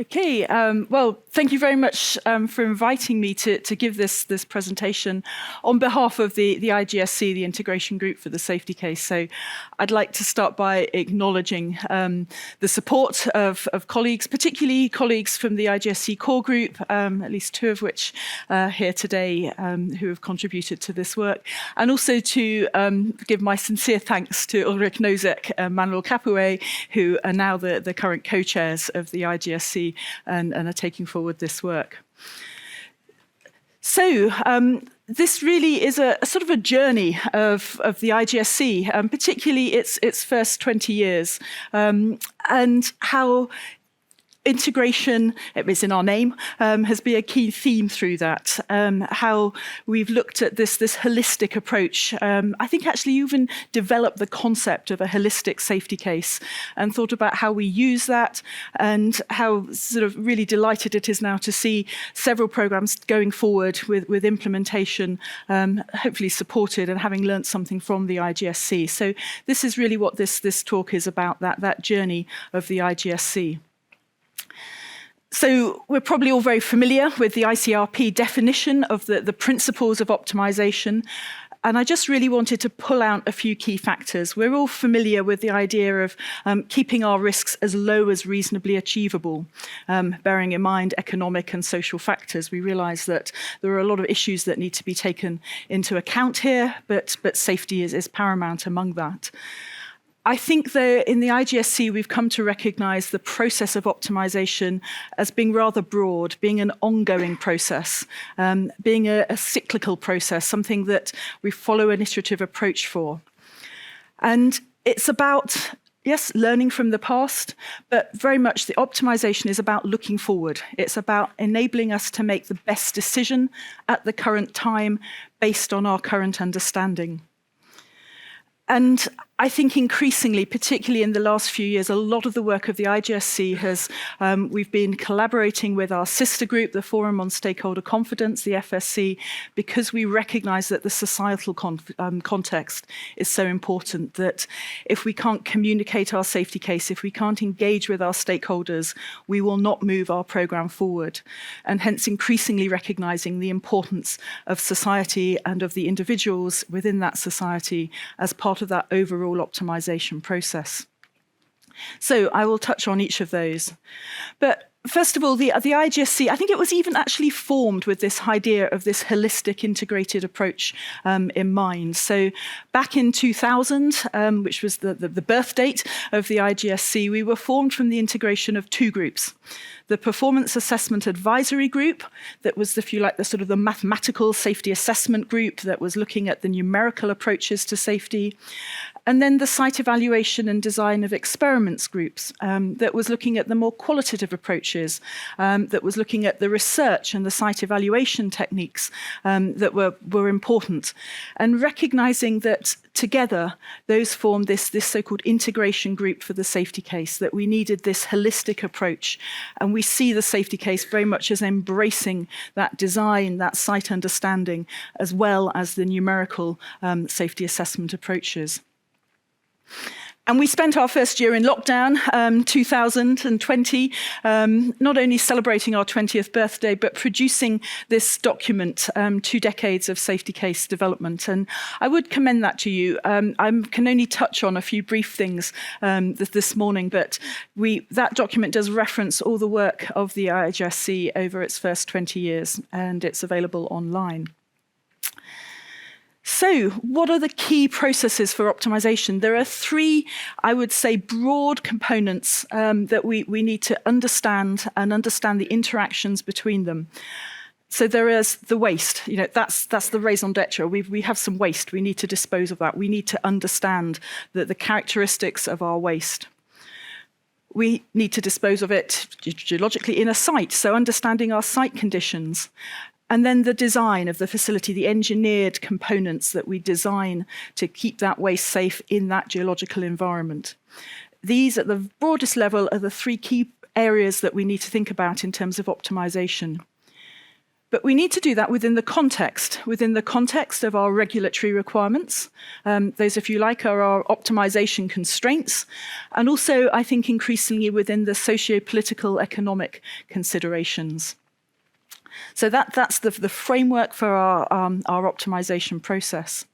Okay, well, thank you very much for inviting me to give this presentation on behalf of the IGSC, the Integration Group for the Safety Case. So I'd like to start by acknowledging the support of colleagues, particularly colleagues from the IGSC core group, at least two of which are here today who have contributed to this work, and also to give my sincere thanks to Ulrich Nosek and Manuel Capoue, who are now the current co-chairs of the IGSC and are taking forward this work. So this really is a sort of a journey of the IGSC, particularly its first 20 years, and how integration, it is in our name, has been a key theme through that. How we've looked at this holistic approach. I think actually even developed the concept of a holistic safety case and thought about how we use that, and how sort of really delighted it is now to see several programs going forward with implementation, hopefully supported and having learnt something from the IGSC. So this is really what this talk is about, that journey of the IGSC. So we're probably all very familiar with the ICRP definition of the principles of optimization. And I just really wanted to pull out a few key factors. We're all familiar with the idea of keeping our risks as low as reasonably achievable, bearing in mind economic and social factors. We realize that there are a lot of issues that need to be taken into account here, but safety is paramount among that. I think that in the IGSC, we've come to recognize the process of optimization as being rather broad, being an ongoing process, being a cyclical process, something that we follow an iterative approach for. And it's about, yes, learning from the past, but very much the optimization is about looking forward. It's about enabling us to make the best decision at the current time based on our current understanding. And I think increasingly, particularly in the last few years, a lot of the work of the IGSC has, we've been collaborating with our sister group, the Forum on Stakeholder Confidence, the FSC, because we recognize that the societal context is so important, that if we can't communicate our safety case, if we can't engage with our stakeholders, we will not move our program forward. And hence increasingly recognizing the importance of society and of the individuals within that society as part of that overall optimization process. So I will touch on each of those. But first of all, the IGSC, I think it was even actually formed with this idea of this holistic integrated approach in mind. So back in 2000, which was the birth date of the IGSC, we were formed from the integration of two groups. The Performance Assessment Advisory Group, that was, if you like, the sort of the mathematical safety assessment group that was looking at the numerical approaches to safety. And then the Site Evaluation and Design of Experiments groups that was looking at the more qualitative approaches, that was looking at the research and the site evaluation techniques that were important. And recognizing that together, those formed this so-called integration group for the safety case, that we needed this holistic approach. And we see the safety case very much as embracing that design, that site understanding, as well as the numerical safety assessment approaches. And we spent our first year in lockdown, 2020, not only celebrating our 20th birthday, but producing this document, 2 decades of safety case development. And I would commend that to you. I can only touch on a few brief things this morning, but that document does reference all the work of the IGSC over its first 20 years, and it's available online. So what are the key processes for optimization? There are 3, I would say, broad components that we need to understand and understand the interactions between them. So there is the waste. You know, that's the raison d'etre. We have some waste. We need to dispose of that. We need to understand the characteristics of our waste. We need to dispose of it geologically in a site, so understanding our site conditions. And then the design of the facility, the engineered components that we design to keep that waste safe in that geological environment. These, at the broadest level, are the 3 key areas that we need to think about in terms of optimization. But we need to do that within the context of our regulatory requirements. Those, if you like, are our optimization constraints, and also, I think, increasingly within the socio-political economic considerations. So that's the framework for our optimization process.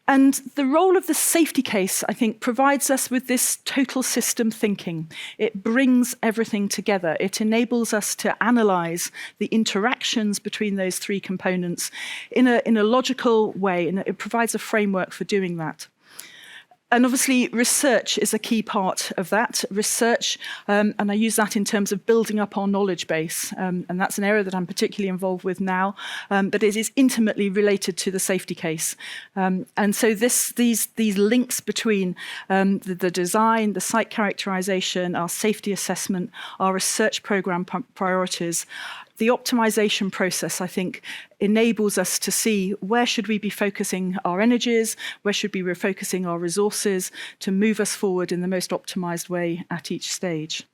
And the role of the safety case, I think, provides us with this total system thinking. It brings everything together. It enables us to analyze the interactions between those three components in a logical way, and it provides a framework for doing that. And obviously, research is a key part of that. Research, and I use that in terms of building up our knowledge base, and that's an area that I'm particularly involved with now, but it is intimately related to the safety case. And so these links between the design, the site characterization, our safety assessment, our research program priorities, the optimization process, I think, enables us to see where should we be focusing our energies, where should we be refocusing our resources to move us forward in the most optimized way at each stage.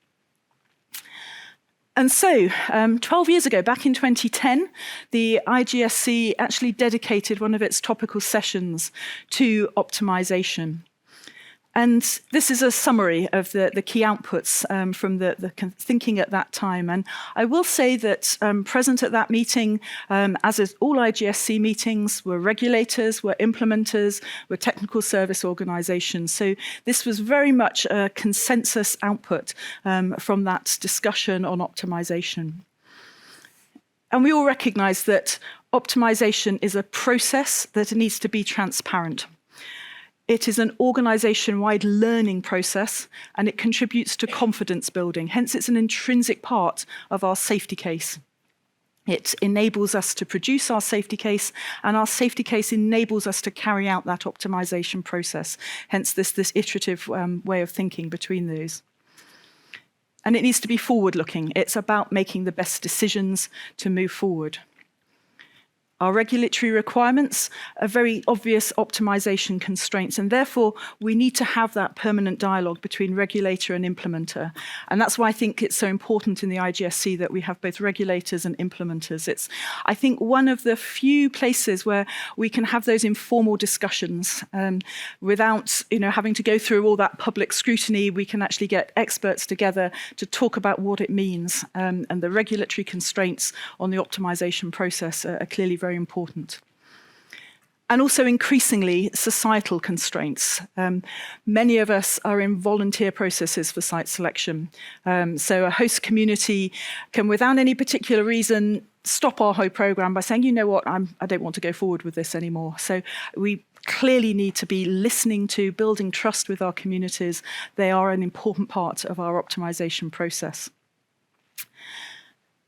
And so, 12 years ago, back in 2010, the IGSC actually dedicated one of its topical sessions to optimization. And this is a summary of the key outputs from the thinking at that time. And I will say that present at that meeting, as is all IGSC meetings, were regulators, were implementers, were technical service organizations. So this was very much a consensus output from that discussion on optimization. And we all recognize that optimization is a process that needs to be transparent. It is an organization-wide learning process, and it contributes to confidence building. Hence, it's an intrinsic part of our safety case. It enables us to produce our safety case, and our safety case enables us to carry out that optimization process. Hence, this iterative way of thinking between those. And it needs to be forward-looking. It's about making the best decisions to move forward. Our regulatory requirements are very obvious optimization constraints, and therefore we need to have that permanent dialogue between regulator and implementer. And that's why I think it's so important in the IGSC that we have both regulators and implementers. It's, I think, one of the few places where we can have those informal discussions without, having to go through all that public scrutiny. We can actually get experts together to talk about what it means, and the regulatory constraints on the optimization process are clearly very important. And also increasingly societal constraints. Many of us are in volunteer processes for site selection. So a host community can, without any particular reason, stop our whole program by saying, you know what, I don't want to go forward with this anymore. So we clearly need to be listening to, building trust with our communities. They are an important part of our optimization process.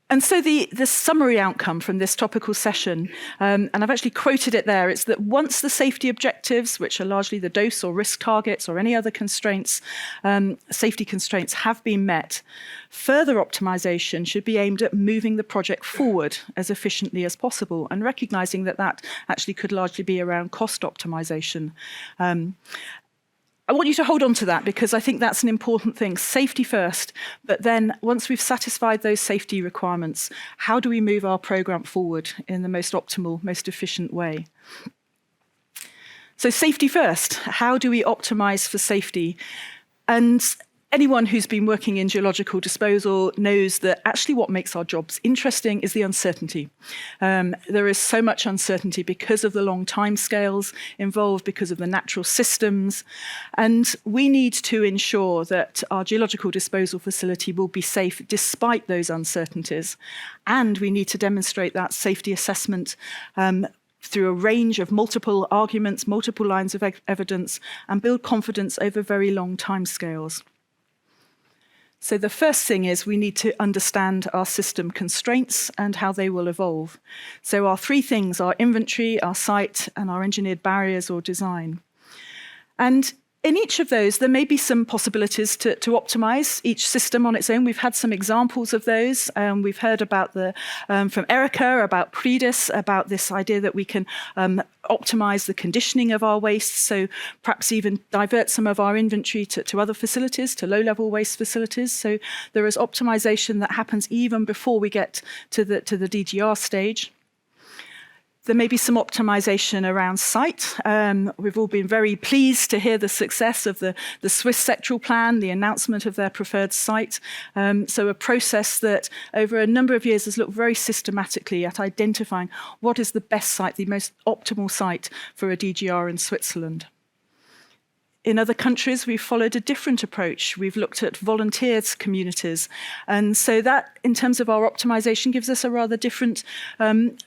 And so the summary outcome from this topical session, and I've actually quoted it there, it's that once the safety objectives, which are largely the dose or risk targets or any other constraints, safety constraints have been met, further optimization should be aimed at moving the project forward as efficiently as possible, and recognizing that that actually could largely be around cost optimization. I want you to hold on to that, because I think that's an important thing. Safety first, but then once we've satisfied those safety requirements, how do we move our program forward in the most optimal, most efficient way? So safety first, how do we optimize for safety? And anyone who's been working in geological disposal knows that actually what makes our jobs interesting is the uncertainty. There is so much uncertainty because of the long timescales involved, because of the natural systems. And we need to ensure that our geological disposal facility will be safe despite those uncertainties. And we need to demonstrate that safety assessment through a range of multiple arguments, multiple lines of evidence, and build confidence over very long timescales. So the first thing is we need to understand our system constraints and how they will evolve. So our three things are inventory, our site, and our engineered barriers or design. And In each of those, there may be some possibilities to optimize each system on its own. We've had some examples of those. We've heard about from Erica, about Predis, about this idea that we can optimize the conditioning of our waste, so perhaps even divert some of our inventory to other facilities, to low-level waste facilities. So there is optimization that happens even before we get to the DGR stage. There may be some optimization around site. We've all been very pleased to hear the success of the Swiss sectoral plan, the announcement of their preferred site. So a process that over a number of years has looked very systematically at identifying what is the best site, the most optimal site for a DGR in Switzerland. In other countries, we've followed a different approach. We've looked at volunteers communities. And so that, in terms of our optimization, gives us a rather different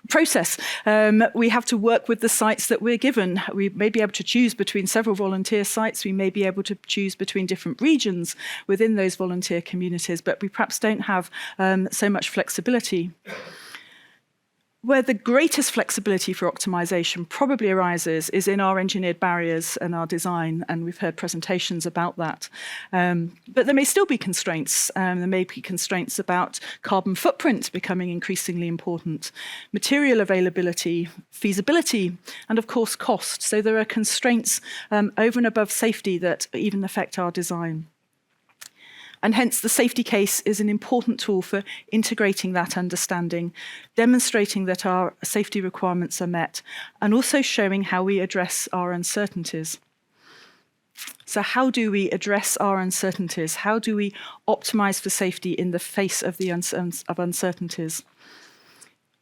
process. We have to work with the sites that we're given. We may be able to choose between several volunteer sites. We may be able to choose between different regions within those volunteer communities, but we perhaps don't have so much flexibility. Where the greatest flexibility for optimization probably arises is in our engineered barriers and our design, and we've heard presentations about that. But there may still be constraints. There may be constraints about carbon footprint becoming increasingly important, material availability, feasibility, and of course cost. So there are constraints over and above safety that even affect our design. And hence, the safety case is an important tool for integrating that understanding, demonstrating that our safety requirements are met, and also showing how we address our uncertainties. So how do we address our uncertainties? How do we optimize for safety in the face of the uncertainties?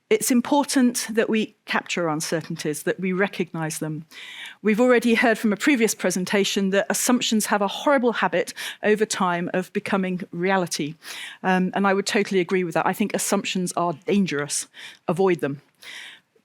It's important that we capture uncertainties, that we recognize them. We've already heard from a previous presentation that assumptions have a horrible habit over time of becoming reality. And I would totally agree with that. I think assumptions are dangerous. Avoid them.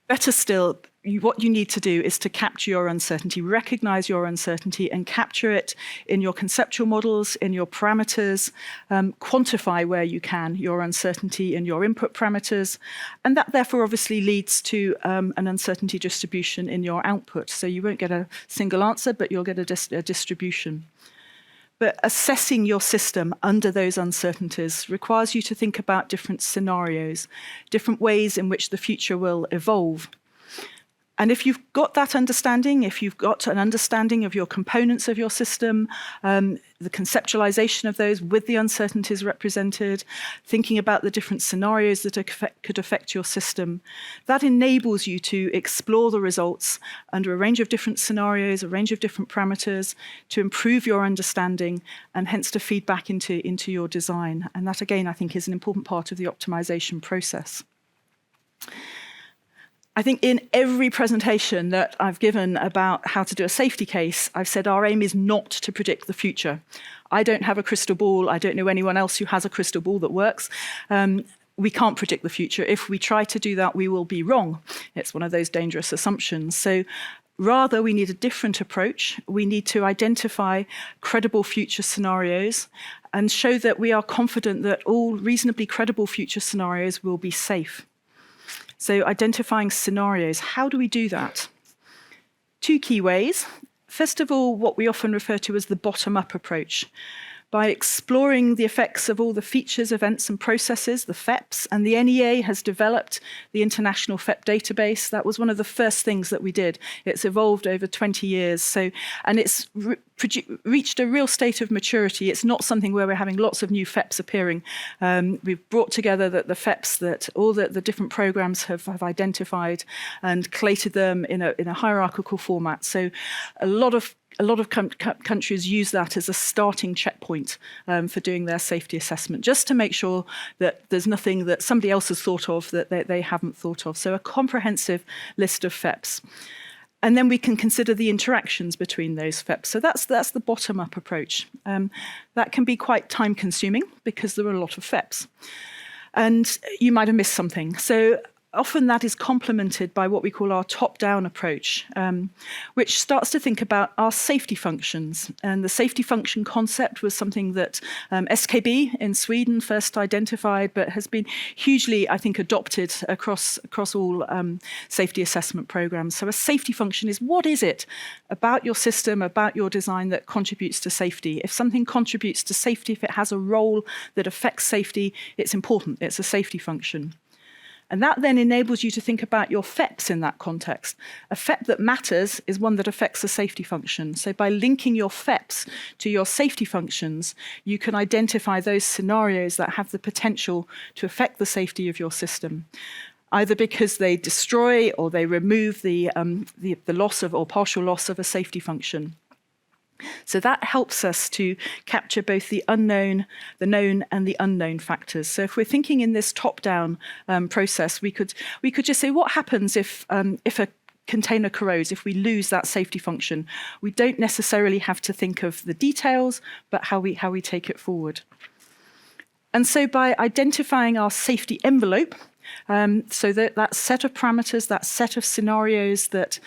Better still, what you need to do is to capture your uncertainty, recognize your uncertainty and capture it in your conceptual models, in your parameters, quantify where you can your uncertainty in your input parameters. And that therefore obviously leads to an uncertainty distribution in your output. So you won't get a single answer, but you'll get a distribution. But assessing your system under those uncertainties requires you to think about different scenarios, different ways in which the future will evolve. And if you've got that understanding, if you've got an understanding of your components of your system, the conceptualization of those with the uncertainties represented, thinking about the different scenarios that could affect your system, that enables you to explore the results under a range of different scenarios, a range of different parameters, to improve your understanding and hence to feed back into your design. And that, again, I think is an important part of the optimization process. I think in every presentation that I've given about how to do a safety case, I've said our aim is not to predict the future. I don't have a crystal ball. I don't know anyone else who has a crystal ball that works. We can't predict the future. If we try to do that, we will be wrong. It's one of those dangerous assumptions. So rather, we need a different approach. We need to identify credible future scenarios and show that we are confident that all reasonably credible future scenarios will be safe. So identifying scenarios, how do we do that? Two key ways. First of all, what we often refer to as the bottom-up approach. By exploring the effects of all the features, events, and processes, the FEPs, and the NEA has developed the International FEP database. That was one of the first things that we did. It's evolved over 20 years, and it's reached a real state of maturity. It's not something where we're having lots of new FEPs appearing. We've brought together the FEPs that all the different programs have identified and collated them in a hierarchical format. So a lot of countries use that as a starting checkpoint for doing their safety assessment, just to make sure that there's nothing that somebody else has thought of that they haven't thought of. So a comprehensive list of FEPs. And then we can consider the interactions between those FEPs. So that's the bottom-up approach. That can be quite time-consuming because there are a lot of FEPs. And you might have missed something. So often that is complemented by what we call our top-down approach, which starts to think about our safety functions. And the safety function concept was something that SKB in Sweden first identified, but has been hugely, I think, adopted across all safety assessment programs. So a safety function is, what is it about your system, about your design that contributes to safety? If something contributes to safety, if it has a role that affects safety, it's important, it's a safety function. And that then enables you to think about your FEPs in that context. A FEP that matters is one that affects a safety function. So by linking your FEPs to your safety functions, you can identify those scenarios that have the potential to affect the safety of your system, either because they destroy or they remove the loss of or partial loss of a safety function. So that helps us to capture both the unknown, the known, and the unknown factors. So if we're thinking in this top-down process, we could just say, what happens if a container corrodes, if we lose that safety function? We don't necessarily have to think of the details, but how we take it forward. And so by identifying our safety envelope, so that set of parameters, that set of scenarios that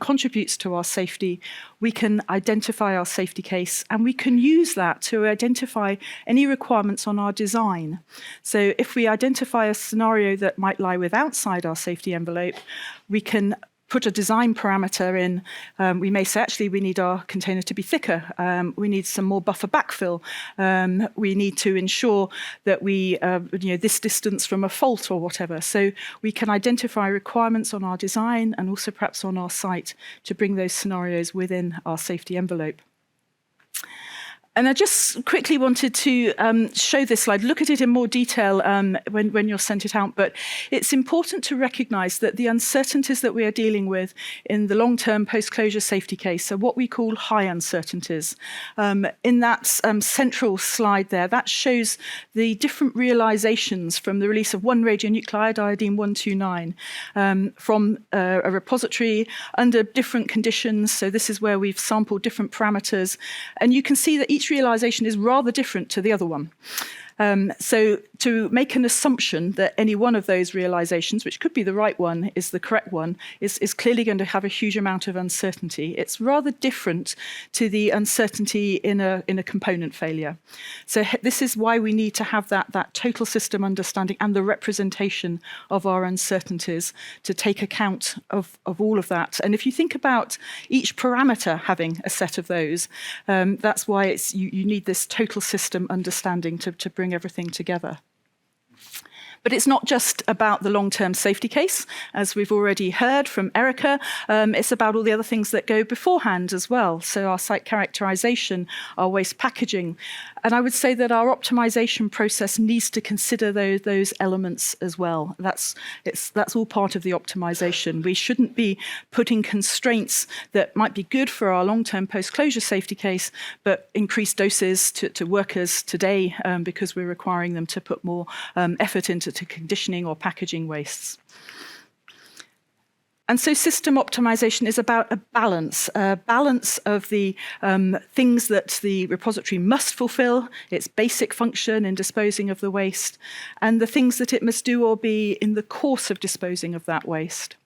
contributes to our safety, we can identify our safety case, and we can use that to identify any requirements on our design. So if we identify a scenario that might lie outside our safety envelope, we can put a design parameter in. We may say, actually, we need our container to be thicker. We need some more buffer backfill. We need to ensure that we, this distance from a fault or whatever. So we can identify requirements on our design and also perhaps on our site to bring those scenarios within our safety envelope. And I just quickly wanted to show this slide, look at it in more detail when you're sent it out, but it's important to recognise that the uncertainties that we are dealing with in the long-term post-closure safety case are what we call high uncertainties. In that central slide there, that shows the different realisations from the release of one radionuclide, iodine-129, from a repository under different conditions. So this is where we've sampled different parameters, and you can see that each realisation is rather different to the other one. So to make an assumption that any one of those realisations, which could be the right one, is the correct one, is clearly going to have a huge amount of uncertainty. It's rather different to the uncertainty in a component failure. So this is why we need to have that total system understanding and the representation of our uncertainties to take account of all of that. And if you think about each parameter having a set of those, that's why you need this total system understanding to bring everything together. But it's not just about the long-term safety case, as we've already heard from Erica. It's about all the other things that go beforehand as well. So our site characterization, our waste packaging. And I would say that our optimization process needs to consider those elements as well. That's all part of the optimization. We shouldn't be putting constraints that might be good for our long-term post-closure safety case, but increased doses to workers today because we're requiring them to put more effort into conditioning or packaging wastes. And so system optimization is about a balance of the things that the repository must fulfill, its basic function in disposing of the waste, and the things that it must do or be in the course of disposing of that waste.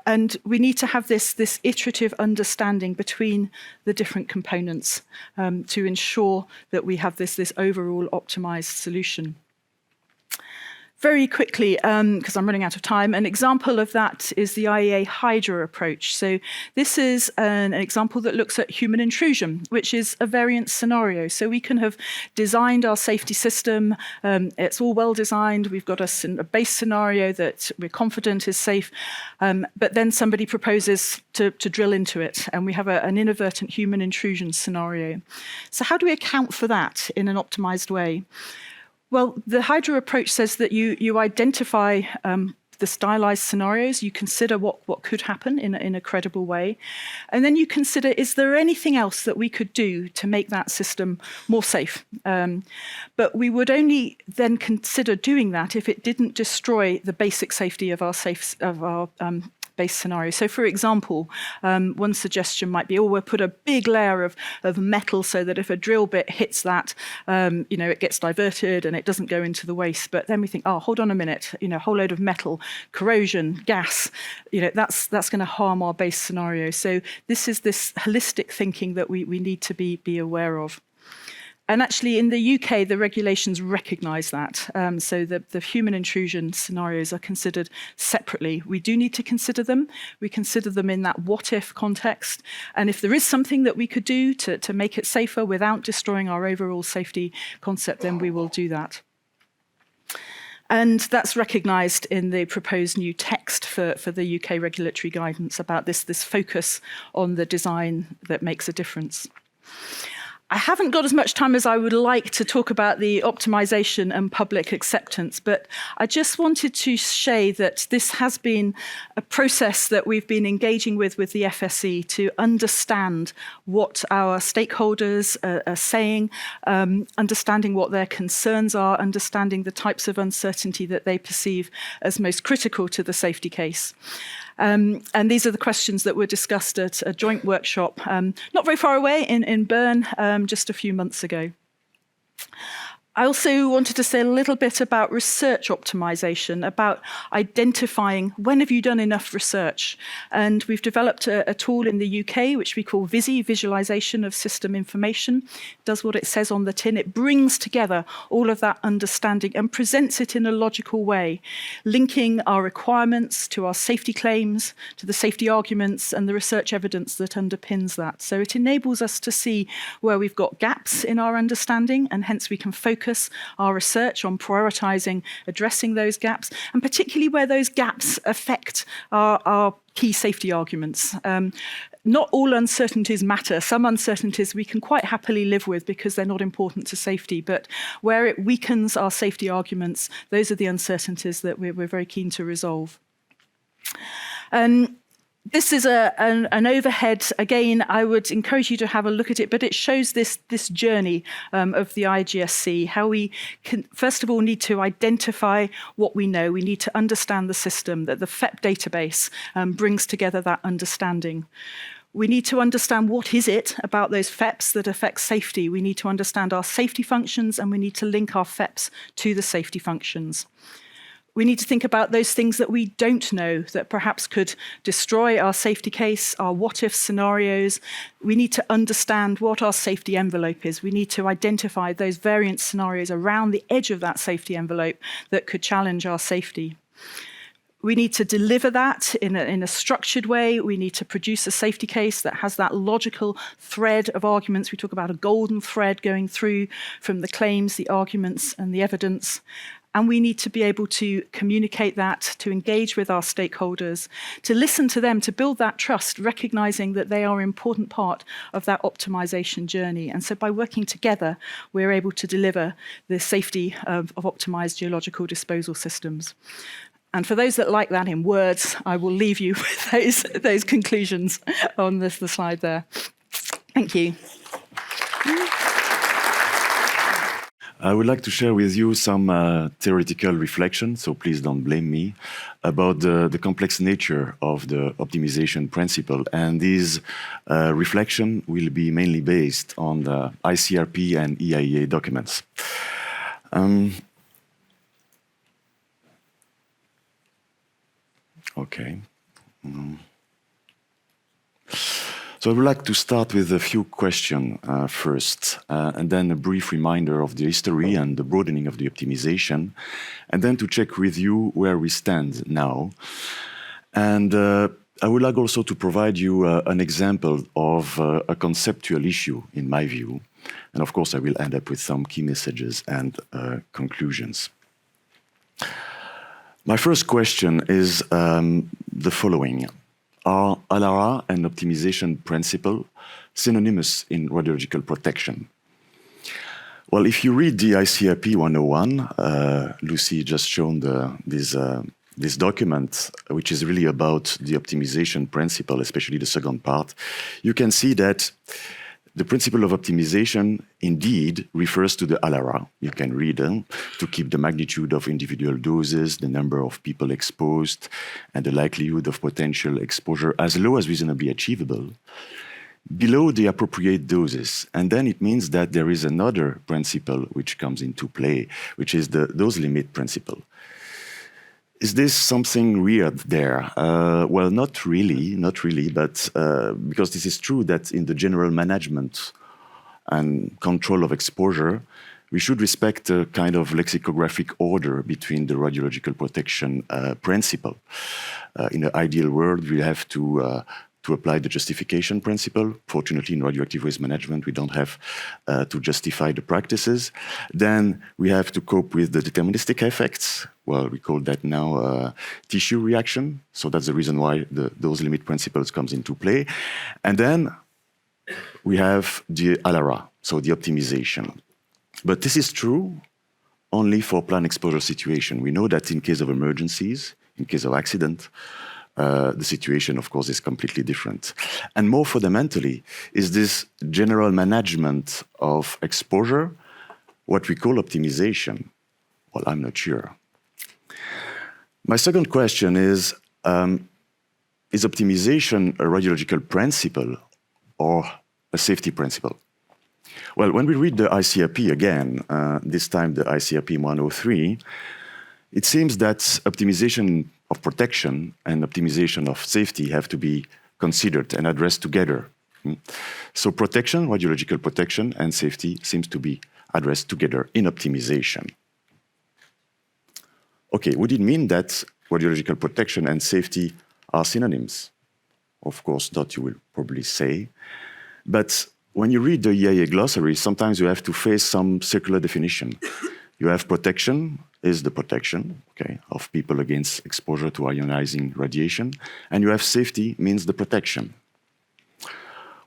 And we need to have this iterative understanding between the different components to ensure that we have this overall optimized solution. Very quickly, because I'm running out of time, an example of that is the IAEA HIDRA approach. So this is an example that looks at human intrusion, which is a variant scenario. So we can have designed our safety system. It's all well designed. We've got a base scenario that we're confident is safe. But then somebody proposes to drill into it, and we have an inadvertent human intrusion scenario. So how do we account for that in an optimized way? Well, the HIDRA approach says that you identify the stylized scenarios, you consider what could happen in a credible way, and then you consider, is there anything else that we could do to make that system more safe? But we would only then consider doing that if it didn't destroy the basic safety of our based scenario. So for example, one suggestion might be, we'll put a big layer of metal so that if a drill bit hits that, it gets diverted and it doesn't go into the waste. But then we think, hold on a minute, a whole load of metal, corrosion, gas, that's going to harm our base scenario. So this is this holistic thinking that we need to be aware of. And actually, in the UK, the regulations recognise that. So the human intrusion scenarios are considered separately. We do need to consider them. We consider them in that what-if context. And if there is something that we could do to make it safer without destroying our overall safety concept, then we will do that. And that's recognised in the proposed new text for the UK regulatory guidance about this focus on the design that makes a difference. I haven't got as much time as I would like to talk about the optimisation and public acceptance, but I just wanted to say that this has been a process that we've been engaging with the FSE to understand what our stakeholders are saying, understanding what their concerns are, understanding the types of uncertainty that they perceive as most critical to the safety case. And these are the questions that were discussed at a joint workshop not very far away in Bern just a few months ago. I also wanted to say a little bit about research optimization, about identifying when have you done enough research. And we've developed a tool in the UK, which we call VISI, Visualization of System Information. It does what it says on the tin. It brings together all of that understanding and presents it in a logical way, linking our requirements to our safety claims, to the safety arguments and the research evidence that underpins that. So it enables us to see where we've got gaps in our understanding, and hence we can focus our research on prioritising, addressing those gaps, and particularly where those gaps affect our key safety arguments. Not all uncertainties matter. Some uncertainties we can quite happily live with because they're not important to safety, but where it weakens our safety arguments, those are the uncertainties that we're very keen to resolve. This is an overhead. Again, I would encourage you to have a look at it, but it shows this journey of the IGSC, how we can, first of all, need to identify what we know. We need to understand the system, that the FEP database brings together that understanding. We need to understand what is it about those FEPs that affect safety. We need to understand our safety functions, and we need to link our FEPs to the safety functions. We need to think about those things that we don't know that perhaps could destroy our safety case, our what-if scenarios. We need to understand what our safety envelope is. We need to identify those variant scenarios around the edge of that safety envelope that could challenge our safety. We need to deliver that in a structured way. We need to produce a safety case that has that logical thread of arguments. We talk about a golden thread going through from the claims, the arguments, and the evidence. And we need to be able to communicate that, to engage with our stakeholders, to listen to them, to build that trust, recognizing that they are an important part of that optimization journey. And so by working together, we're able to deliver the safety of optimized geological disposal systems. And for those that like that in words, I will leave you with those conclusions on the slide there. Thank you. I would like to share with you some theoretical reflection, so please don't blame me, about the complex nature of the optimization principle. And this reflection will be mainly based on the ICRP and IAEA documents. Okay. So I would like to start with a few questions first, and then a brief reminder of the history and the broadening of the optimization, and then to check with you where we stand now. And I would like also to provide you an example of a conceptual issue, in my view. And of course, I will end up with some key messages and conclusions. My first question is the following. Are ALARA and optimization principle synonymous in radiological protection? Well, if you read the ICRP 101, Lucy just shown this document, which is really about the optimization principle, especially the second part, you can see that the principle of optimization indeed refers to the ALARA. You can read them to keep the magnitude of individual doses, the number of people exposed, and the likelihood of potential exposure as low as reasonably achievable, below the appropriate doses. And then it means that there is another principle which comes into play, which is the dose limit principle. Is this something weird there? Well, not really, but because this is true that in the general management and control of exposure, we should respect a kind of lexicographic order between the radiological protection principle. In an ideal world, we have to apply the justification principle. Fortunately, in radioactive waste management, we don't have to justify the practices. Then we have to cope with the deterministic effects. Well, we call that now tissue reaction. So that's the reason why the dose limit principles comes into play. And then we have the ALARA, so the optimization. But this is true only for planned exposure situation. We know that in case of emergencies, in case of accident, the situation, of course, is completely different. And more fundamentally, is this general management of exposure what we call optimization? Well, I'm not sure. My second question is optimization a radiological principle or a safety principle? Well, when we read the ICRP again, this time the ICRP 103, it seems that optimization of protection and optimization of safety have to be considered and addressed together. So protection, radiological protection, and safety seems to be addressed together in optimization. Okay, would it mean that radiological protection and safety are synonyms? Of course not, you will probably say. But when you read the IAEA glossary, sometimes you have to face some circular definition. You have protection is the protection, okay, of people against exposure to ionizing radiation, and you have safety means the protection.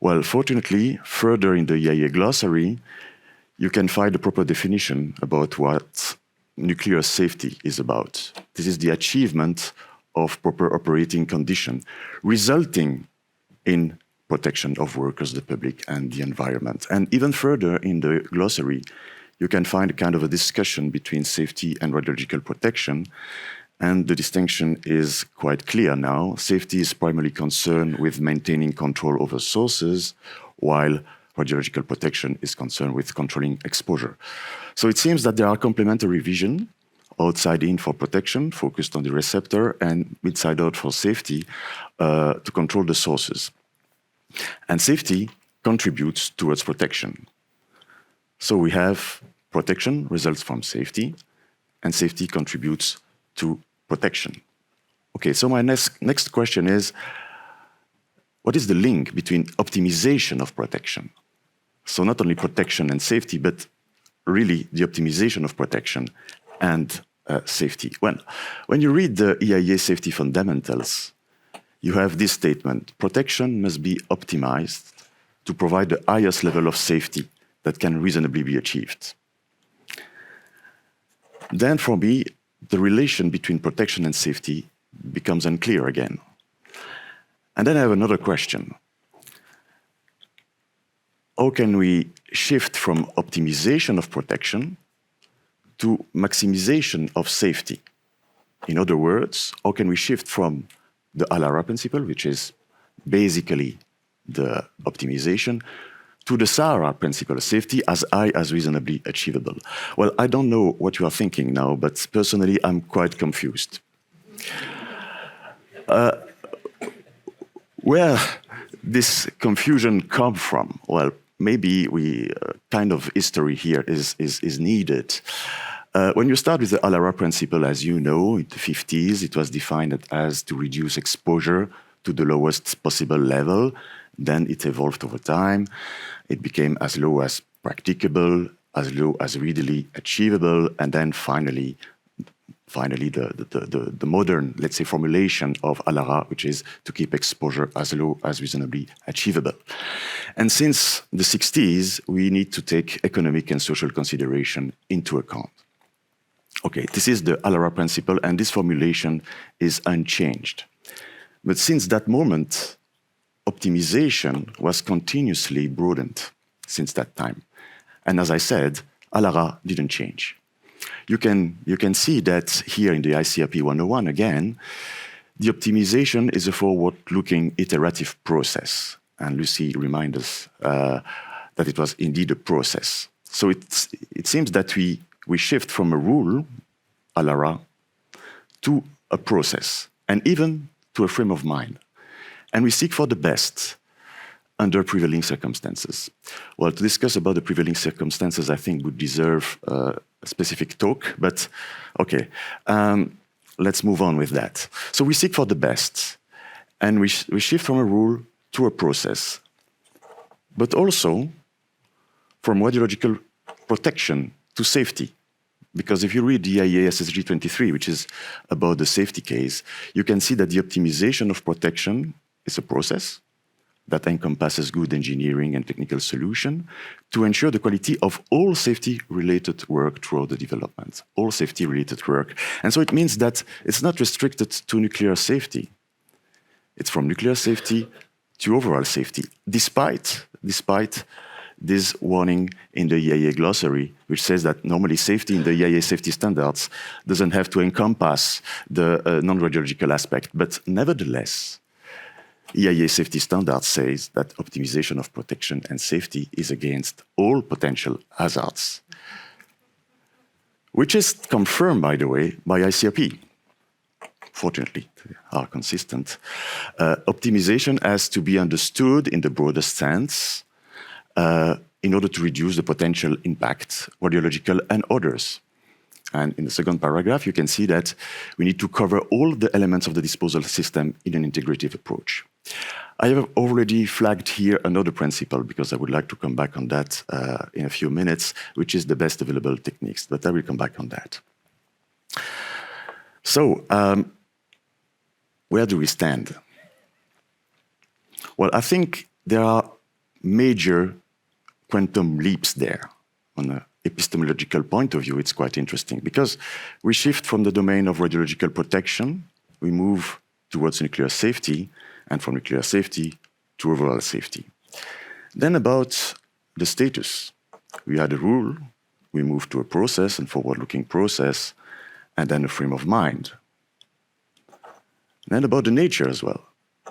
Well, fortunately, further in the IAEA glossary, you can find a proper definition about what nuclear safety is about. This is the achievement of proper operating condition, resulting in protection of workers, the public, and the environment. And even further in the glossary, you can find a kind of a discussion between safety and radiological protection, and the distinction is quite clear now. Safety is primarily concerned with maintaining control over sources, while radiological protection is concerned with controlling exposure. So it seems that there are complementary visions, outside in for protection, focused on the receptor, and inside out for safety, to control the sources. And safety contributes towards protection. So we have protection results from safety, and safety contributes to protection. Okay, so my next question is, what is the link between optimization of protection? So not only protection and safety, but really the optimization of protection and safety. When you read the IAEA safety fundamentals, you have this statement: protection must be optimized to provide the highest level of safety that can reasonably be achieved. Then for me, the relation between protection and safety becomes unclear again. And then I have another question. How can we shift from optimization of protection to maximization of safety? In other words, how can we shift from the ALARA principle, which is basically the optimization, to the SARA principle, safety as high as reasonably achievable? Well, I don't know what you are thinking now, but personally, I'm quite confused. Where this confusion come from? Well, maybe kind of history here is needed. When you start with the ALARA principle, as you know, in the 50s, it was defined as to reduce exposure to the lowest possible level. Then it evolved over time. It became as low as practicable, as low as readily achievable, and then finally the modern, let's say, formulation of ALARA, which is to keep exposure as low as reasonably achievable. And since the 60s, we need to take economic and social consideration into account. Okay, this is the ALARA principle, and this formulation is unchanged. But since that moment, optimization was continuously broadened. since that time. And as I said, ALARA didn't change. You can see that here in the ICRP 101 again, the optimization is a forward-looking iterative process. And Lucy reminds us that it was indeed a process. So it seems that we shift from a rule, ALARA, to a process, and even to a frame of mind. And we seek for the best under prevailing circumstances. Well, to discuss about the prevailing circumstances, I think would deserve a specific talk, but okay, let's move on with that. So we seek for the best, and we shift from a rule to a process, but also from radiological protection to safety. Because if you read the IAEA SSG 23, which is about the safety case, you can see that the optimization of protection is a process that encompasses good engineering and technical solution to ensure the quality of all safety-related work throughout the development, all safety-related work. And so it means that it's not restricted to nuclear safety. It's from nuclear safety to overall safety, despite this warning in the IAEA glossary, which says that normally safety in the IAEA safety standards doesn't have to encompass the non-radiological aspect. But nevertheless, IAEA safety standards says that optimization of protection and safety is against all potential hazards, which is confirmed, by the way, by ICRP. Fortunately, they are consistent. Optimization has to be understood in the broadest sense in order to reduce the potential impact, radiological and others. And in the second paragraph, you can see that we need to cover all the elements of the disposal system in an integrative approach. I have already flagged here another principle, because I would like to come back on that in a few minutes, which is the best available techniques, but I will come back on that. So, where do we stand? Well, I think there are major quantum leaps there. On an epistemological point of view, it's quite interesting, because we shift from the domain of radiological protection, we move towards nuclear safety, and from nuclear safety to overall safety. Then about the status. We had a rule, we moved to a process, and forward-looking process, and then a frame of mind. Then about the nature as well,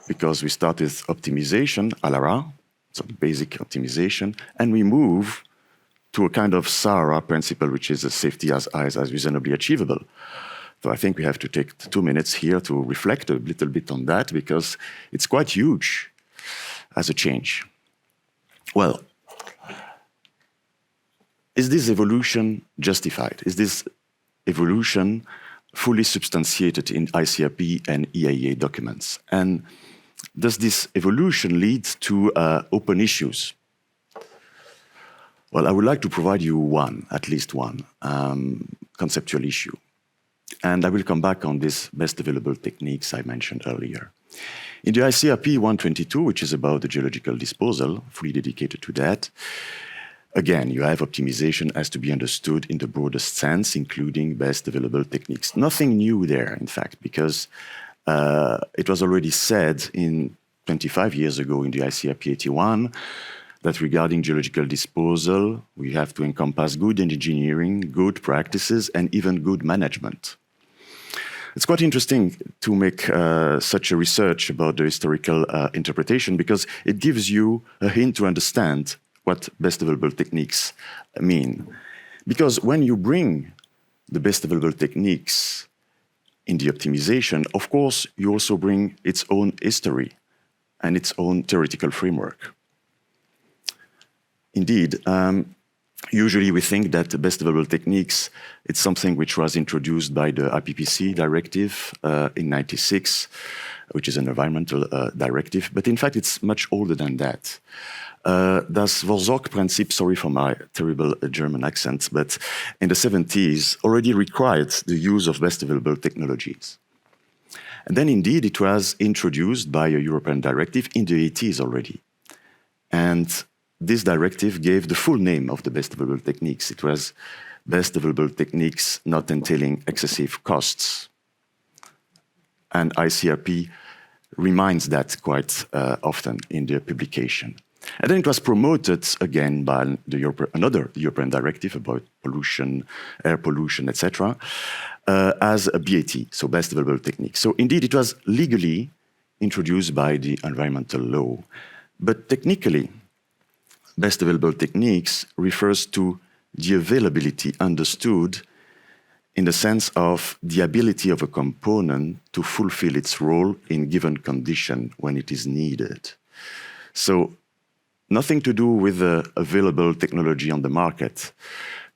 because we start with optimization, ALARA, so basic optimization, and we move to a kind of SARA principle, which is a safety as reasonably achievable. So I think we have to take 2 minutes here to reflect a little bit on that, because it's quite huge as a change. Well, is this evolution justified? Is this evolution fully substantiated in ICRP and IAEA documents? And does this evolution lead to open issues? Well, I would like to provide you at least one conceptual issue. And I will come back on these best available techniques I mentioned earlier. In the ICRP 122, which is about the geological disposal, fully dedicated to that, again, you have optimization has to be understood in the broadest sense, including best available techniques. Nothing new there, in fact, because it was already said 25 years ago in the ICRP 81 that regarding geological disposal, we have to encompass good engineering, good practices, and even good management. It's quite interesting to make such a research about the historical interpretation, because it gives you a hint to understand what best available techniques mean. Because when you bring the best available techniques in the optimization, of course, you also bring its own history and its own theoretical framework. Indeed, usually we think that the best available techniques, it's something which was introduced by the IPPC directive in '96, which is an environmental directive, but in fact it's much older than that. Das Vorsorgprinzip, sorry for my terrible German accent, but in the 70s already required the use of best available technologies. And then indeed it was introduced by a European directive in the 80s already. And this directive gave the full name of the best available techniques. It was best available techniques not entailing excessive costs. And ICRP reminds that quite often in their publication. And then it was promoted again by another European directive about pollution, air pollution, etc., as a BAT, so best available technique. So indeed, it was legally introduced by the environmental law. But technically, best available techniques refers to the availability understood in the sense of the ability of a component to fulfill its role in given condition when it is needed. So nothing to do with the available technology on the market.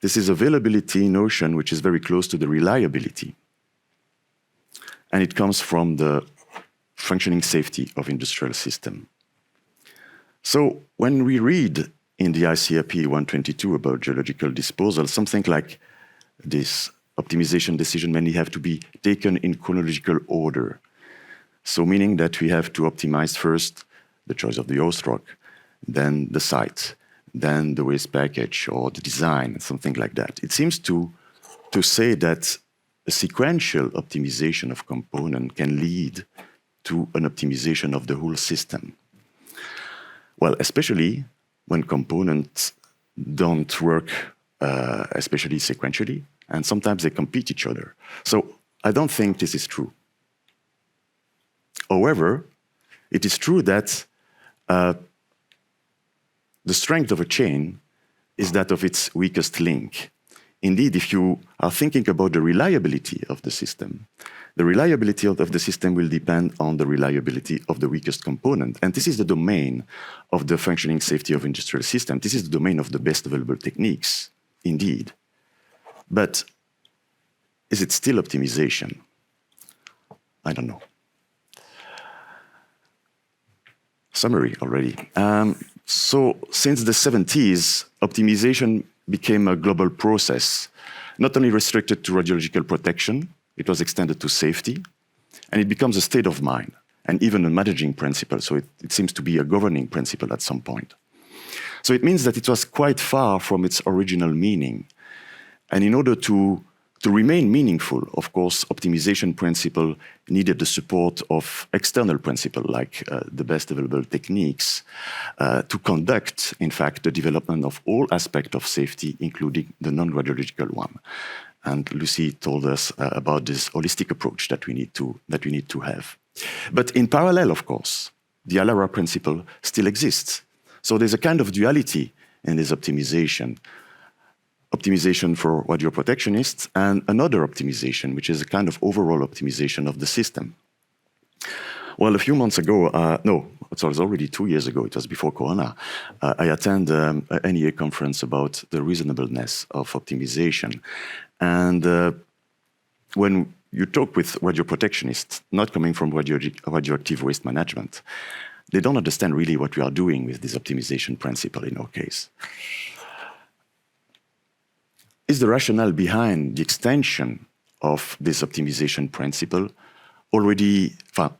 This is availability notion which is very close to the reliability. And it comes from the functioning safety of industrial system. So when we read in the ICRP 122 about geological disposal, something like this: optimization decision mainly have to be taken in chronological order. So meaning that we have to optimize first the choice of the host rock, then the site, then the waste package or the design, something like that. It seems to say that a sequential optimization of component can lead to an optimization of the whole system. Well, especially when components don't work, especially sequentially, and sometimes they compete each other. So I don't think this is true. However, it is true that the strength of a chain is that of its weakest link. Indeed, if you are thinking about the reliability of the system will depend on the reliability of the weakest component. And this is the domain of the functioning safety of industrial systems. This is the domain of the best available techniques, indeed. But is it still optimization? I don't know. Summary already. So since the 70s, optimization became a global process, not only restricted to radiological protection, it was extended to safety, and it becomes a state of mind, and even a managing principle, so it seems to be a governing principle at some point. So it means that it was quite far from its original meaning. And in order to remain meaningful, of course, optimization principle needed the support of external principle, like the best available techniques, to conduct, in fact, the development of all aspects of safety, including the non-radiological one. And Lucy told us about this holistic approach that we need to have. But in parallel, of course, the ALARA principle still exists. So there's a kind of duality in this optimization. Optimization for radioprotectionists and another optimization, which is a kind of overall optimization of the system. Well, a few months ago, it was already 2 years ago, it was before Corona, I attended an NEA conference about the reasonableness of optimization. And when you talk with radioprotectionists, not coming from radioactive waste management, they don't understand really what we are doing with this optimization principle in our case. Is the rationale behind the extension of this optimization principle already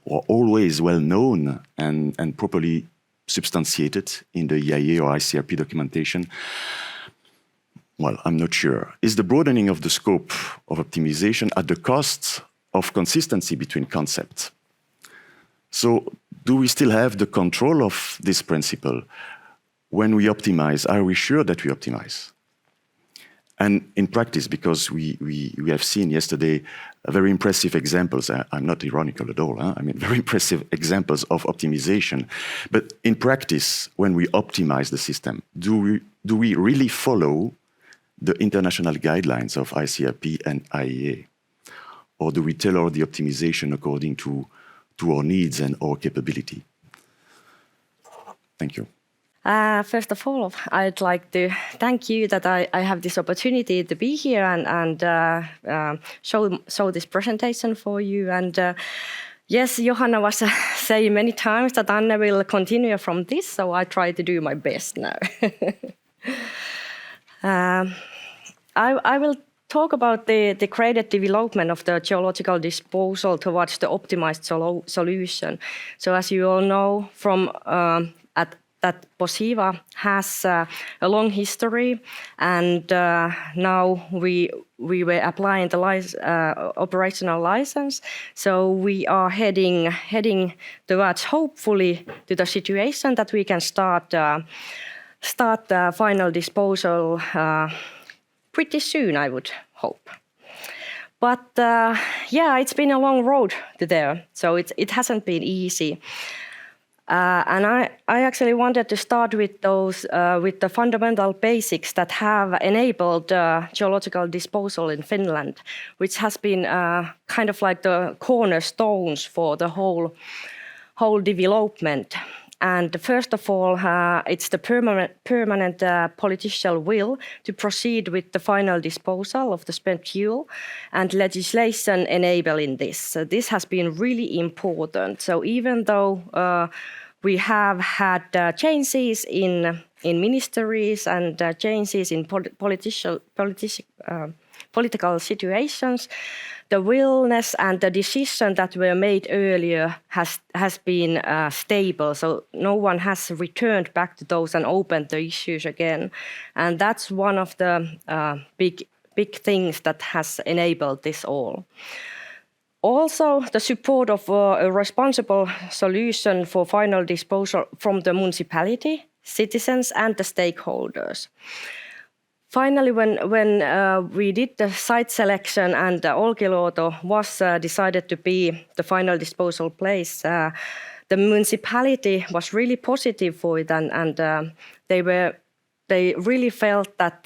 or always well known and properly substantiated in the IAEA or ICRP documentation? Well, I'm not sure. Is the broadening of the scope of optimization at the cost of consistency between concepts? So do we still have the control of this principle? When we optimize, are we sure that we optimize? And in practice, because we have seen yesterday very impressive examples, I'm not ironical at all, I mean very impressive examples of optimization. But in practice, when we optimize the system, do we really follow the international guidelines of ICRP and IAEA? Or do we tailor the optimization according to our needs and our capability? Thank you. First of all, I'd like to thank you that I have this opportunity to be here and show this presentation for you. And yes, Johanna was saying many times that Anne will continue from this, so I try to do my best now. I will talk about the graded development of the geological disposal towards the optimized solution. So as you all know, from that Posiva has a long history, and now we were applying the operational license. So we are heading towards, hopefully, to the situation that we can start final disposal pretty soon, I would hope. But it's been a long road to there, so it hasn't been easy. And I actually wanted to start with with the fundamental basics that have enabled geological disposal in Finland, which has been kind of like the cornerstones for the whole development. And first of all, it's the permanent political will to proceed with the final disposal of the spent fuel and legislation enabling this. So this has been really important. So even though we have had changes in ministries and changes in political situations, the willingness and the decision that were made earlier has been stable. So no one has returned back to those and opened the issues again. And that's one of the big things that has enabled this all. Also, the support of a responsible solution for final disposal from the municipality, citizens and the stakeholders. Finally, when we did the site selection and Olkiluoto was decided to be the final disposal place, the municipality was really positive for it, and they really felt that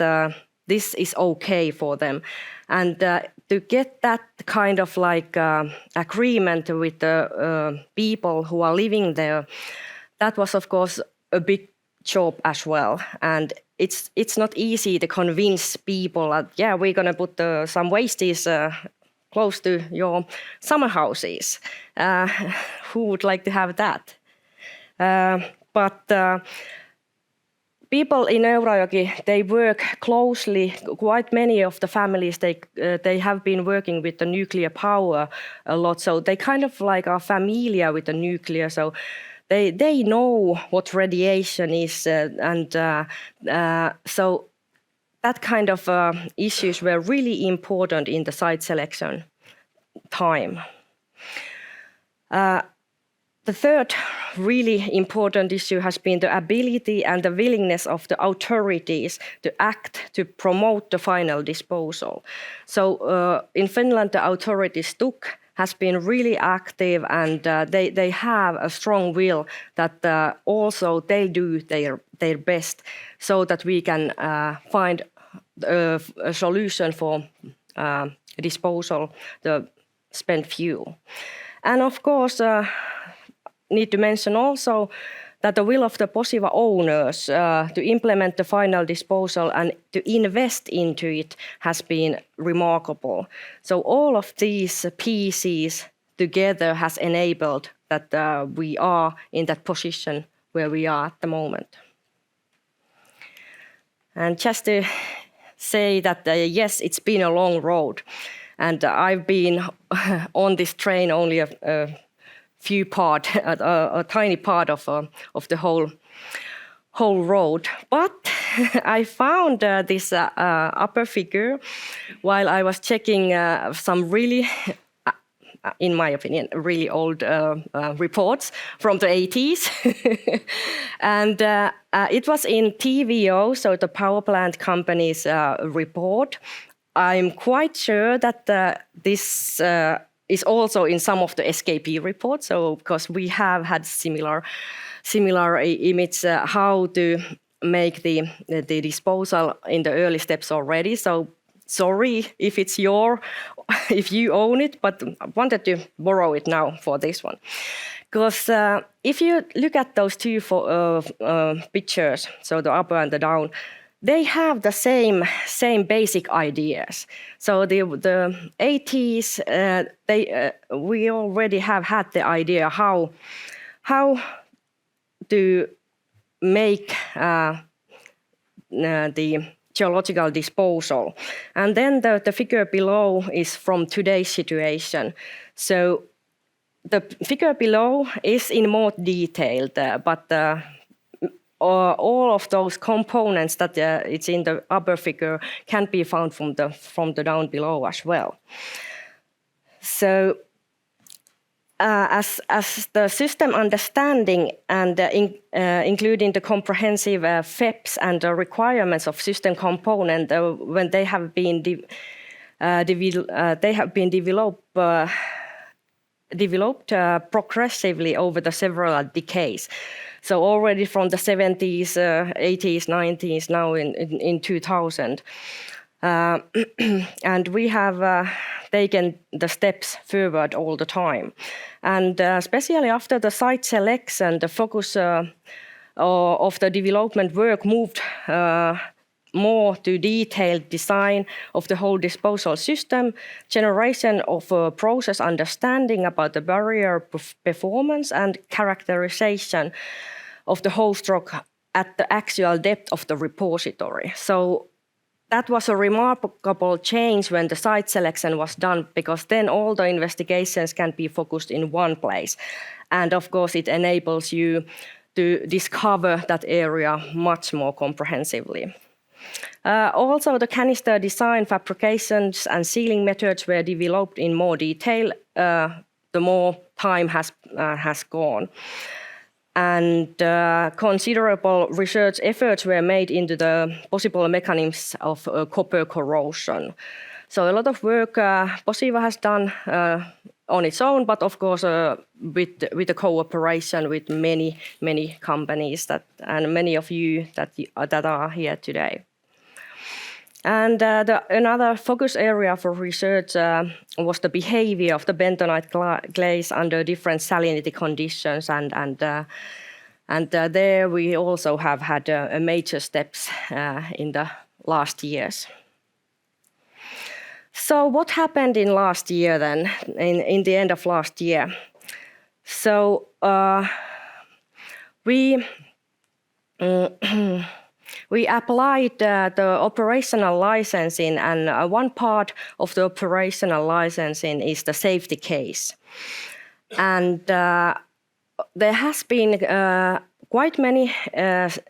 this is okay for them. And to get that kind of like agreement with the people who are living there, that was of course a big job as well. And it's not easy to convince people that, yeah, we're going to put some wastes close to your summer houses. Who would like to have that? But people in Eurajoki, they work closely. Quite many of the families, they have been working with the nuclear power a lot. So they kind of like are familiar with the nuclear. So they know what radiation is, so that kind of issues were really important in the site selection time. The third really important issue has been the ability and the willingness of the authorities to act to promote the final disposal. So in Finland, the authorities has been really active, and they have a strong will that also they do their best so that we can find a solution for disposal the spent fuel. And of course, need to mention also that the will of the Posiva owners to implement the final disposal and to invest into it has been remarkable. So all of these pieces together has enabled that we are in that position where we are at the moment. And just to say that, yes, it's been a long road, and I've been on this train only a tiny part of the whole road. But I found this upper figure while I was checking some really, in my opinion, really old reports from the 80s. And it was in TVO, so the power plant company's report. I'm quite sure that this is also in some of the SKP reports. So because we have had similar image how to make the disposal in the early steps already. So sorry if it's if you own it, but I wanted to borrow it now for this one. Because if you look at those two pictures, so the upper and the down, they have the same basic ideas. So the 80s, we already have had the idea how to make the geological disposal. And then the figure below is from today's situation. So the figure below is in more detailed, but all of those components that it's in the upper figure can be found from the down below as well. So as the system understanding and including the comprehensive FEPs and the requirements of system component, when they have been developed progressively over the several decades. So already from the 70s, 80s, 90s, now in 2000. And we have taken the steps forward all the time. And especially after the site selection, the focus of the development work moved more to detailed design of the whole disposal system, generation of process understanding about the barrier performance, and characterization of the host rock at the actual depth of the repository. So that was a remarkable change when the site selection was done, because then all the investigations can be focused in one place. And of course, it enables you to discover that area much more comprehensively. Also, the canister design, fabrications, and sealing methods were developed in more detail the more time has gone. And considerable research efforts were made into the possible mechanisms of copper corrosion. So a lot of work Posiva has done on its own, but of course with the cooperation with many companies and many of you that are here today. And another focus area for research was the behavior of the bentonite glaze under different salinity conditions, and there we also have had major steps in the last years. So what happened in last year then, in the end of last year? So we applied the operational licensing, and one part of the operational licensing is the safety case. And there has been quite many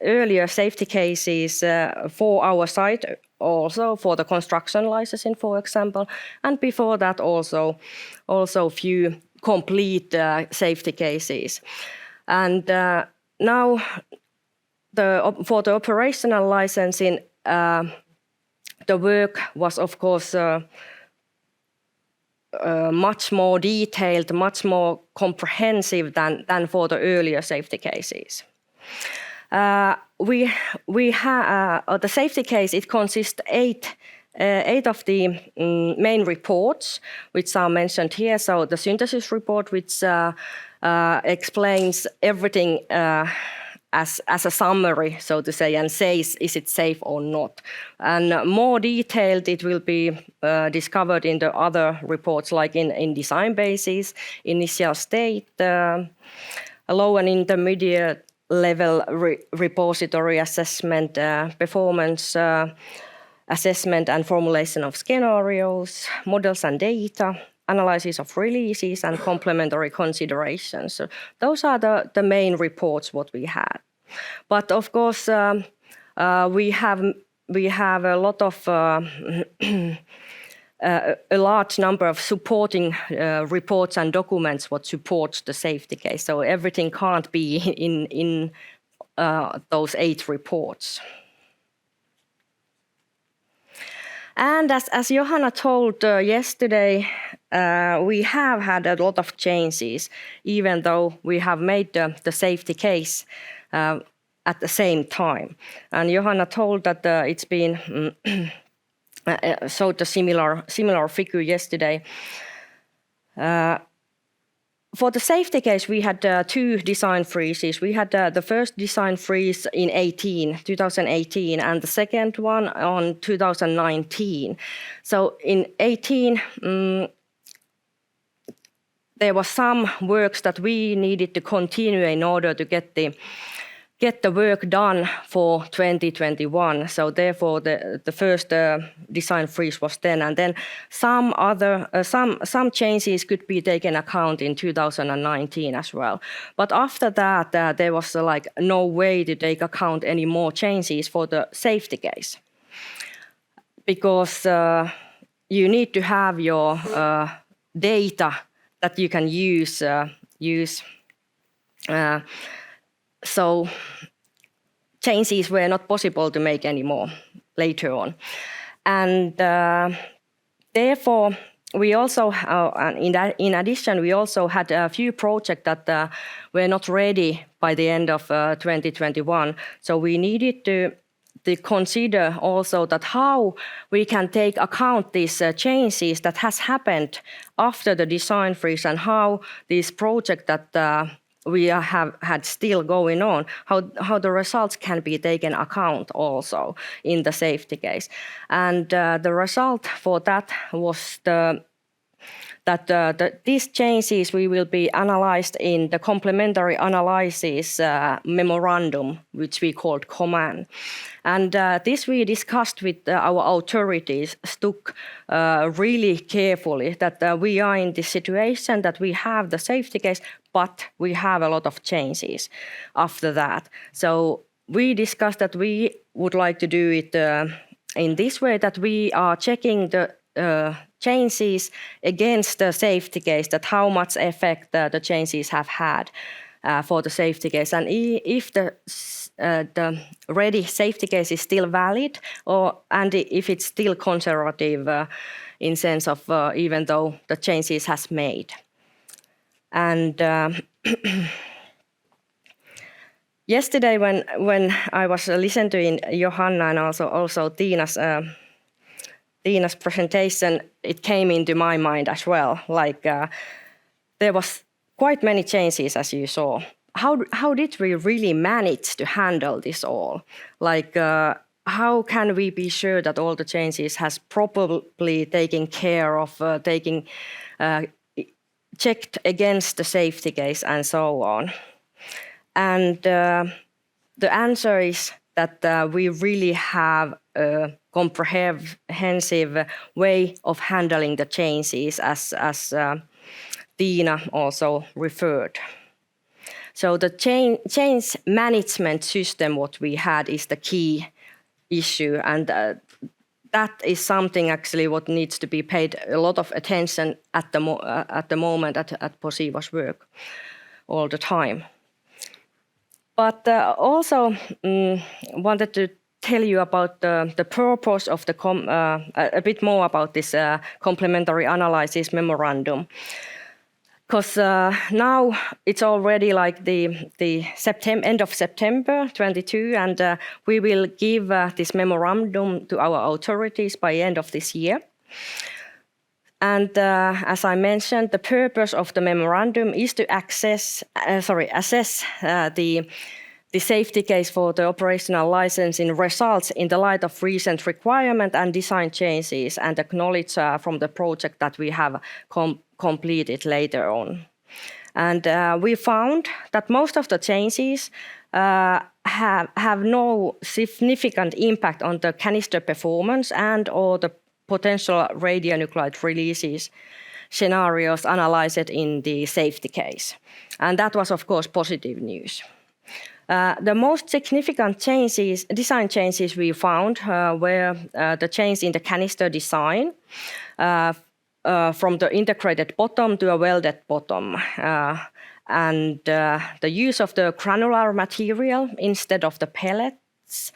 earlier safety cases for our site, also for the construction licensing, for example, and before that also few complete safety cases. And now for the operational licensing, the work was of course much more detailed, much more comprehensive than for the earlier safety cases. The safety case, it consists eight of the main reports, which are mentioned here. So the synthesis report, which explains everything as a summary, so to say, and says is it safe or not. And more detailed, it will be discovered in the other reports, like in design basis, initial state, low and intermediate level repository assessment, performance assessment and formulation of scenarios, models and data, analysis of releases, and complementary considerations. So those are the main reports what we had. But of course, we have a lot of a large number of supporting reports and documents what supports the safety case. So everything can't be in those 8 reports. And as Johanna told yesterday, we have had a lot of changes, even though we have made the safety case at the same time. And Johanna told that it's been showed a similar figure yesterday. For the safety case, we had 2 design freezes. We had the first design freeze in 2018, and the second one on 2019. So in 18, there was some works that we needed to continue in order to get get the work done for 2021. So therefore, the first design freeze was then, and then some changes could be taken account in 2019 as well. But after that, there was like no way to take account any more changes for the safety case, because you need to have your data that you can use. So changes were not possible to make anymore later on. And therefore, we also, in addition, we also had a few projects that were not ready by the end of 2021. So we needed to consider also that how we can take account these changes that has happened after the design freeze, and how these projects that we have had still going on, how the results can be taken account also in the safety case. And the result for that was that these changes will be analyzed in the complementary analysis memorandum, which we called COMAN. And this we discussed with our authorities, STUK, really carefully, that we are in this situation that we have the safety case, but we have a lot of changes after that. So we discussed that we would like to do it in this way, that we are checking the changes against the safety case, that how much effect the changes have had for the safety case, and if the ready safety case is still valid, and if it's still conservative in sense of even though the changes has made. And yesterday when I was listening to Johanna and also Tiina's presentation, it came into my mind as well. Like there was quite many changes, as you saw. How did we really manage to handle this all? Like how can we be sure that all the changes has properly taken care of, checked against the safety case and so on? And the answer is that we really have a comprehensive way of handling the changes, as Tiina also referred. So the change management system, what we had, is the key issue, and that is something actually what needs to be paid a lot of attention at the moment at Posiva's work all the time. But also wanted to tell you about the purpose of a bit more about this complementary analysis memorandum. Because now it's already like the end of September 22, and we will give this memorandum to our authorities by end of this year. And as I mentioned, the purpose of the memorandum is to assess the safety case for the operational licensing results in the light of recent requirement and design changes, and acknowledge from the project that we have completed later on. And we found that most of the changes have no significant impact on the canister performance and or the potential radionuclide releases scenarios analyzed in the safety case. And that was, of course, positive news. The most significant design changes we found were the change in the canister design from the integrated bottom to a welded bottom, and the use of the granular material instead of the pellets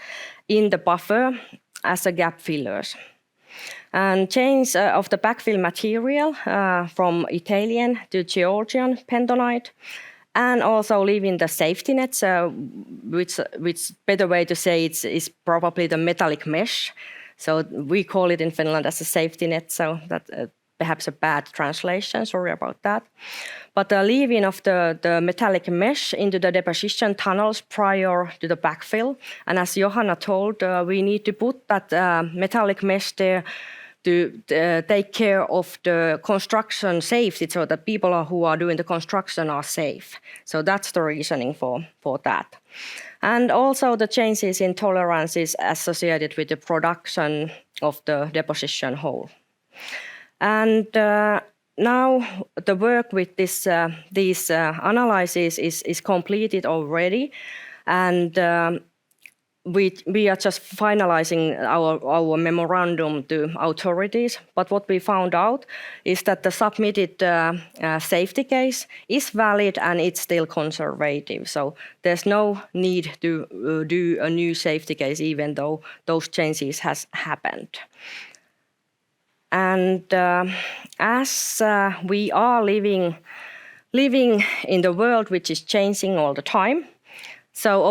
in the buffer as a gap fillers. And change of the backfill material from Italian to Georgian bentonite, and also leaving the safety nets, which better way to say it is probably the metallic mesh. So we call it in Finland as a safety net, so that perhaps a bad translation, sorry about that. But the leaving of the metallic mesh into the deposition tunnels prior to the backfill. And as Johanna told, we need to put that metallic mesh there take care of the construction safety, so that people who are doing the construction are safe. So that's the reasoning for that. And also the changes in tolerance is associated with the production of the deposition hole. And now the work with these analyses is completed already, and we are just finalizing our memorandum to authorities. But what we found out is that the submitted safety case is valid and it's still conservative. So there's no need to do a new safety case, even though those changes has happened. And as we are living in the world which is changing all the time, so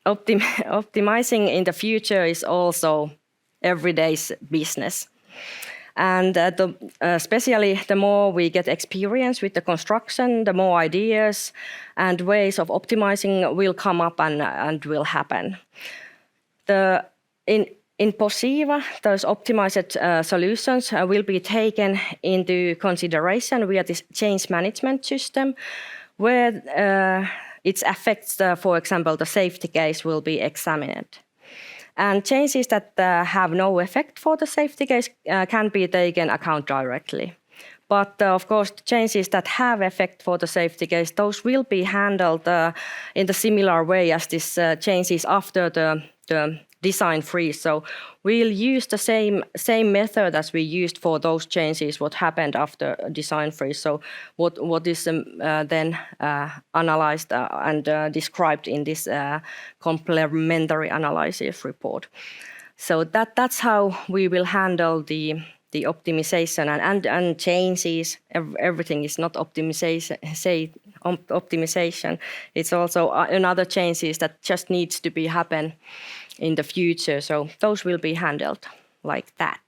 optimizing in the future is also everyday's business. And especially the more we get experience with the construction, the more ideas and ways of optimizing will come up and will happen. In Posiva, those optimized solutions will be taken into consideration via this change management system, where its affects, for example, the safety case will be examined. And changes that have no effect for the safety case can be taken account directly. But of course, the changes that have effect for the safety case, those will be handled in the similar way as these changes after the design freeze. So we'll use the same method as we used for those changes what happened after design freeze. So what is then analyzed and described in this complementary analysis report. So that's how we will handle the optimization and changes. Everything is not optimization. It's also another changes that just needs to be happen in the future. So those will be handled like that.